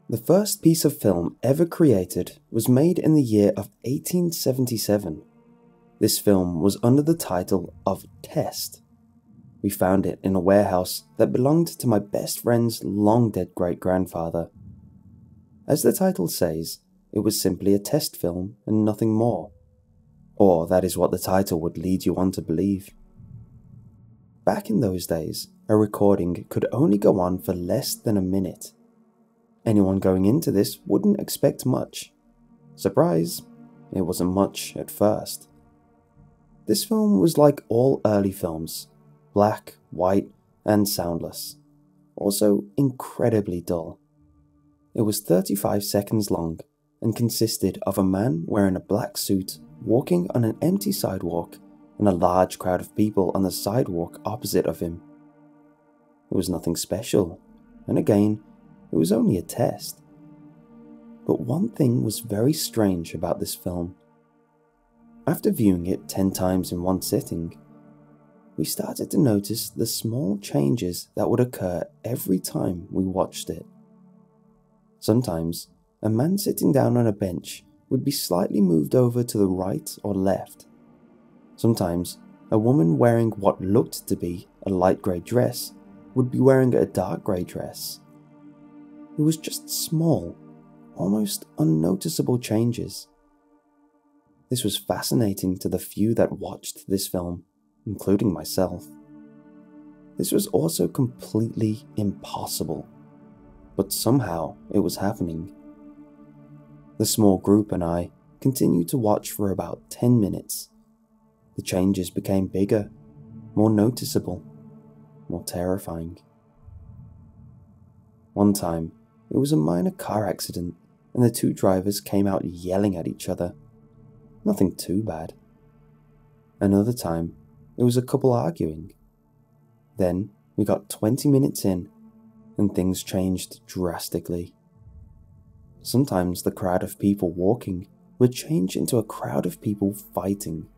The first piece of film ever created was made in the year of 1877. This film was under the title of Test. We found it in a warehouse that belonged to my best friend's long-dead great-grandfather. As the title says, it was simply a test film and nothing more. Or that is what the title would lead you on to believe. Back in those days, a recording could only go on for less than a minute. Anyone going into this wouldn't expect much. Surprise, it wasn't much at first. This film was like all early films, black, white, and soundless. Also incredibly dull. It was 35 seconds long and consisted of a man wearing a black suit walking on an empty sidewalk and a large crowd of people on the sidewalk opposite of him. It was nothing special, and again, it was only a test. But one thing was very strange about this film. After viewing it 10 times in one sitting, we started to notice the small changes that would occur every time we watched it. Sometimes, a man sitting down on a bench would be slightly moved over to the right or left. Sometimes, a woman wearing what looked to be a light grey dress would be wearing a dark grey dress. It was just small, almost unnoticeable changes. This was fascinating to the few that watched this film, including myself. This was also completely impossible, but somehow it was happening. The small group and I continued to watch for about 10 minutes. The changes became bigger, more noticeable, more terrifying. One time, it was a minor car accident and the two drivers came out yelling at each other. Nothing too bad. Another time, it was a couple arguing. Then, we got 20 minutes in and things changed drastically. Sometimes the crowd of people walking would change into a crowd of people fighting,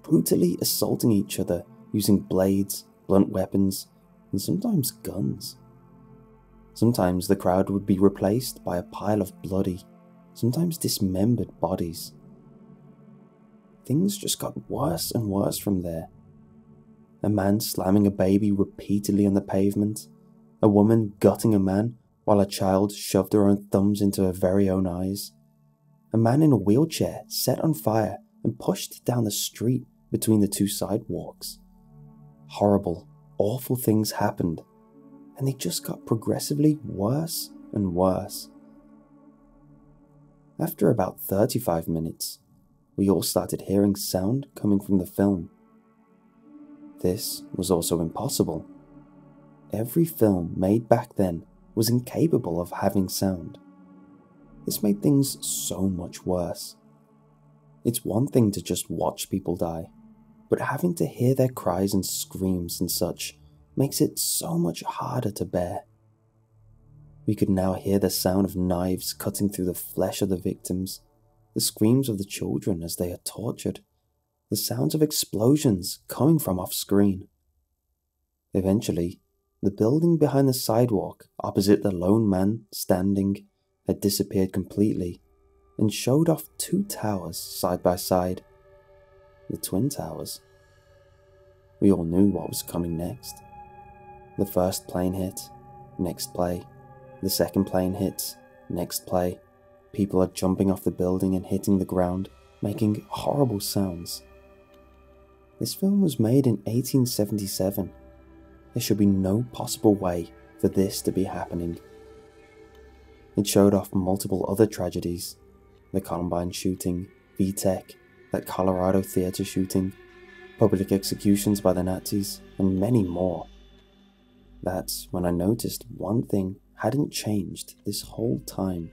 brutally assaulting each other using blades, blunt weapons, and sometimes guns. Sometimes the crowd would be replaced by a pile of bloody, sometimes dismembered bodies. Things just got worse and worse from there. A man slamming a baby repeatedly on the pavement, a woman gutting a man while a child shoved her own thumbs into her very own eyes, a man in a wheelchair set on fire and pushed down the street between the two sidewalks. Horrible, awful things happened, and they just got progressively worse and worse. After about 35 minutes, we all started hearing sound coming from the film. This was also impossible. Every film made back then was incapable of having sound. This made things so much worse. It's one thing to just watch people die, but having to hear their cries and screams and such makes it so much harder to bear. We could now hear the sound of knives cutting through the flesh of the victims, the screams of the children as they are tortured, the sounds of explosions coming from off-screen. Eventually, the building behind the sidewalk opposite the lone man standing had disappeared completely and showed off two towers side by side, the Twin Towers. We all knew what was coming next. The first plane hit, next play. The second plane hits, next play. People are jumping off the building and hitting the ground, making horrible sounds. This film was made in 1877. There should be no possible way for this to be happening. It showed off multiple other tragedies: the Columbine shooting, VTech, that Colorado theater shooting, public executions by the Nazis, and many more. That's when I noticed one thing hadn't changed this whole time.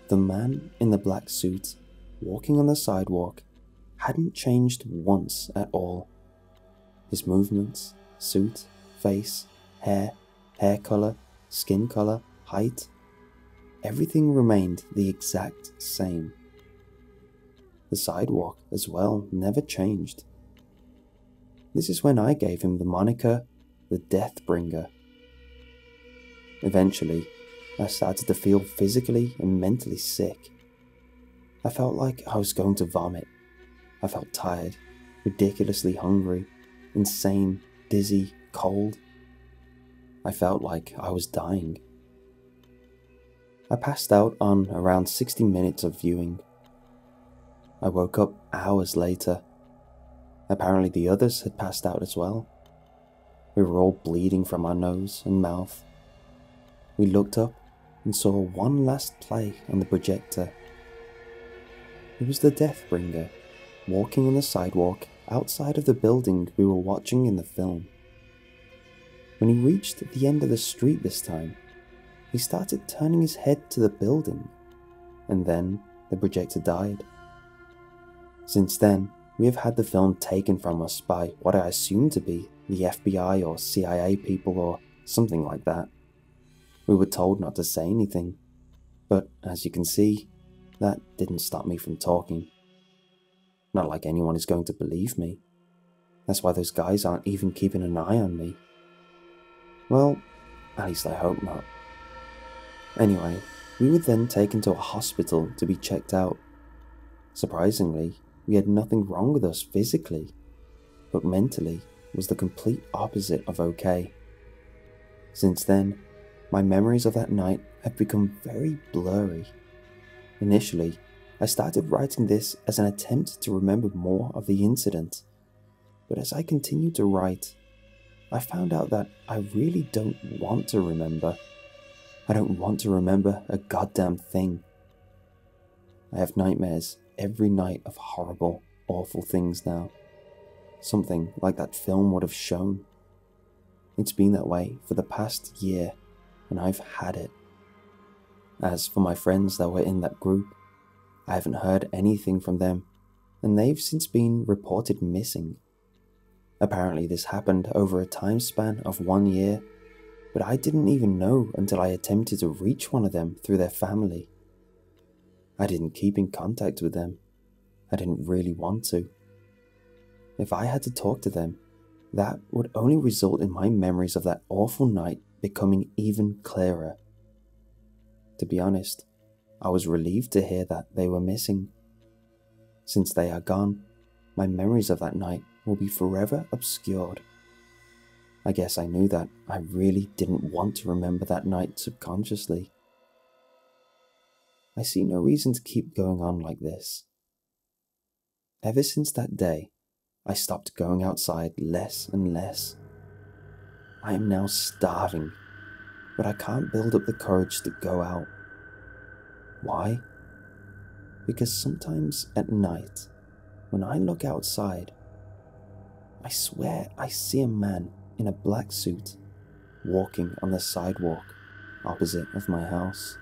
The man in the black suit, walking on the sidewalk, hadn't changed once at all. His movements, suit, face, hair color, skin color, height, everything remained the exact same. The sidewalk as well never changed. This is when I gave him the moniker the Deathbringer. Eventually, I started to feel physically and mentally sick. I felt like I was going to vomit. I felt tired, ridiculously hungry, insane, dizzy, cold. I felt like I was dying. I passed out on around 60 minutes of viewing. I woke up hours later. Apparently the others had passed out as well. We were all bleeding from our nose and mouth. We looked up and saw one last play on the projector. It was the Deathbringer, walking on the sidewalk outside of the building we were watching in the film. When he reached the end of the street this time, he started turning his head to the building, and then the projector died. Since then, we have had the film taken from us by what I assume to be the FBI or CIA people or something like that. We were told not to say anything, but as you can see, that didn't stop me from talking. Not like anyone is going to believe me. That's why those guys aren't even keeping an eye on me. Well, at least I hope not. Anyway, we were then taken to a hospital to be checked out. Surprisingly, we had nothing wrong with us physically, but mentally was the complete opposite of okay. Since then, my memories of that night have become very blurry. Initially, I started writing this as an attempt to remember more of the incident, but as I continued to write, I found out that I really don't want to remember. I don't want to remember a goddamn thing. I have nightmares every night of horrible, awful things now. Something like that film would have shown. It's been that way for the past year, and I've had it. As for my friends that were in that group, I haven't heard anything from them, and they've since been reported missing. Apparently this happened over a time span of 1 year, but I didn't even know until I attempted to reach one of them through their family. I didn't keep in contact with them. I didn't really want to. If I had to talk to them, that would only result in my memories of that awful night becoming even clearer. To be honest, I was relieved to hear that they were missing. Since they are gone, my memories of that night will be forever obscured. I guess I knew that I really didn't want to remember that night subconsciously. I see no reason to keep going on like this. Ever since that day, I stopped going outside less and less. I am now starving, but I can't build up the courage to go out. Why? Because sometimes at night, when I look outside, I swear I see a man in a black suit walking on the sidewalk opposite of my house.